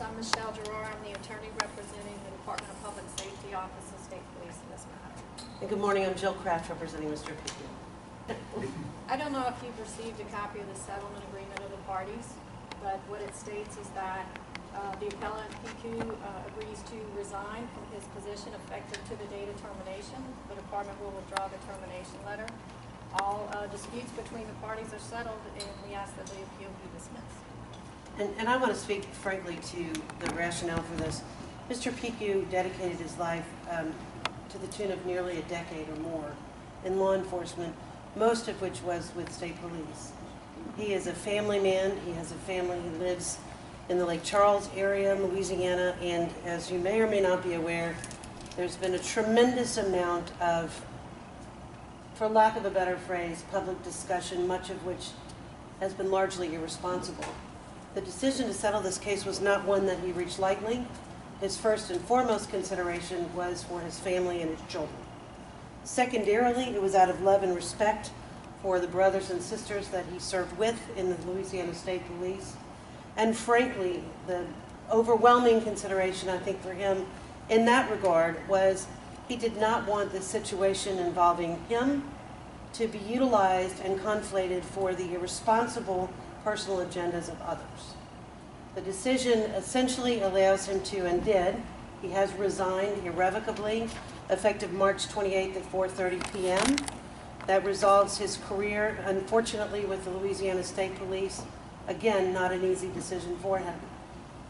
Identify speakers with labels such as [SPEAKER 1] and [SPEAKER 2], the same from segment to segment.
[SPEAKER 1] I'm Michelle Gerard. I'm the attorney representing the Department of Public Safety Office of State Police in this matter.
[SPEAKER 2] And good morning, I'm Jill Kraft representing Mr. Pickey.
[SPEAKER 1] I don't know if you've received a copy of the settlement agreement of the parties, but what it states is that the appellant, PQ, agrees to resign from his position effective to the date of termination. The department will withdraw the termination letter. All disputes between the parties are settled, and we ask that the appeal be dismissed.
[SPEAKER 2] And I want to speak frankly to the rationale for this. Mr. Pickey dedicated his life to the tune of nearly a decade or more in law enforcement, most of which was with state police. He is a family man. He has a family. He lives in the Lake Charles area in Louisiana, and as you may or may not be aware, there's been a tremendous amount of, for lack of a better phrase, public discussion, much of which has been largely irresponsible. The decision to settle this case was not one that he reached lightly. His first and foremost consideration was for his family and his children. Secondarily, it was out of love and respect for the brothers and sisters that he served with in the Louisiana State Police. And frankly, the overwhelming consideration, I think, for him in that regard was he did not want this situation involving him to be utilized and conflated for the irresponsible personal agendas of others. The decision essentially allows him to, and did, he has resigned irrevocably, effective March 28th at 4:30 p.m. That resolves his career, unfortunately, with the Louisiana State Police. Again, not an easy decision for him.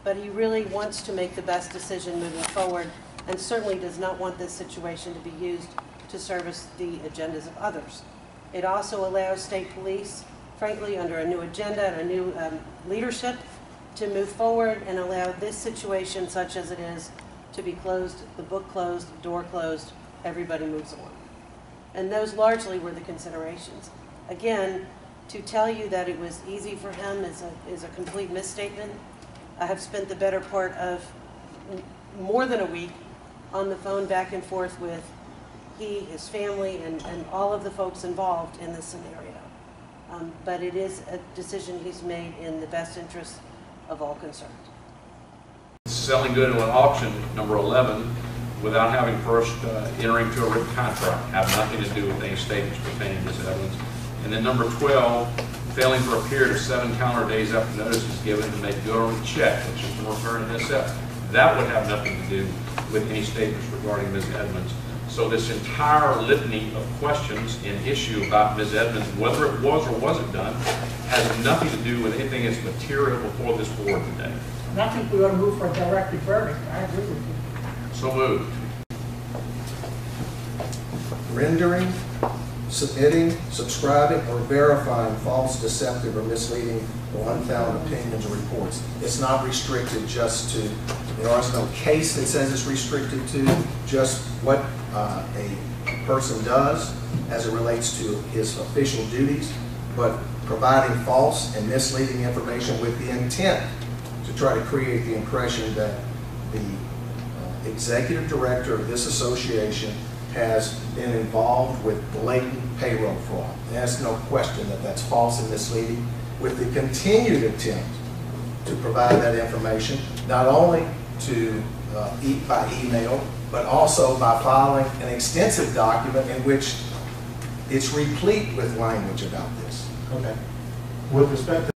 [SPEAKER 2] But he really wants to make the best decision moving forward, and certainly does not want this situation to be used to service the agendas of others. It also allows state police, frankly, under a new agenda and a new leadership, to move forward and allow this situation, such as it is, to be closed, the book closed, the door closed, everybody moves on. And those largely were the considerations. Again, to tell you that it was easy for him is a complete misstatement. I have spent the better part of more than a week on the phone back and forth with he, his family, and all of the folks involved in this scenario. But it is a decision he's made in the best interest of all concerned.
[SPEAKER 3] Selling good to an auction, number 11, without having first entering into a written contract, have nothing to do with any statements pertaining to Ms. Edmonds. And then number 12, failing for a period of 7 calendar days after notice is given to make good on the check, which is the return of this set. That would have nothing to do with any statements regarding Ms. Edmonds. So this entire litany of questions and issue about Ms. Edmonds, whether it was or wasn't done, has nothing to do with anything that's material before this board today.
[SPEAKER 4] And I think we ought to move for a directed verdict. I agree with you.
[SPEAKER 3] So moved.
[SPEAKER 5] Rendering, submitting, subscribing, or verifying false, deceptive, or misleading or unfounded opinions or reports. It's not restricted just to, there is no case that says it's restricted to just what a person does as it relates to his official duties, but providing false and misleading information with the intent to try to create the impression that the executive director of this association has been involved with blatant payroll fraud. There's no question that that's false and misleading, with the continued attempt to provide that information, not only to by email, but also by filing an extensive document in which it's replete with language about this.
[SPEAKER 6] Okay. With respect to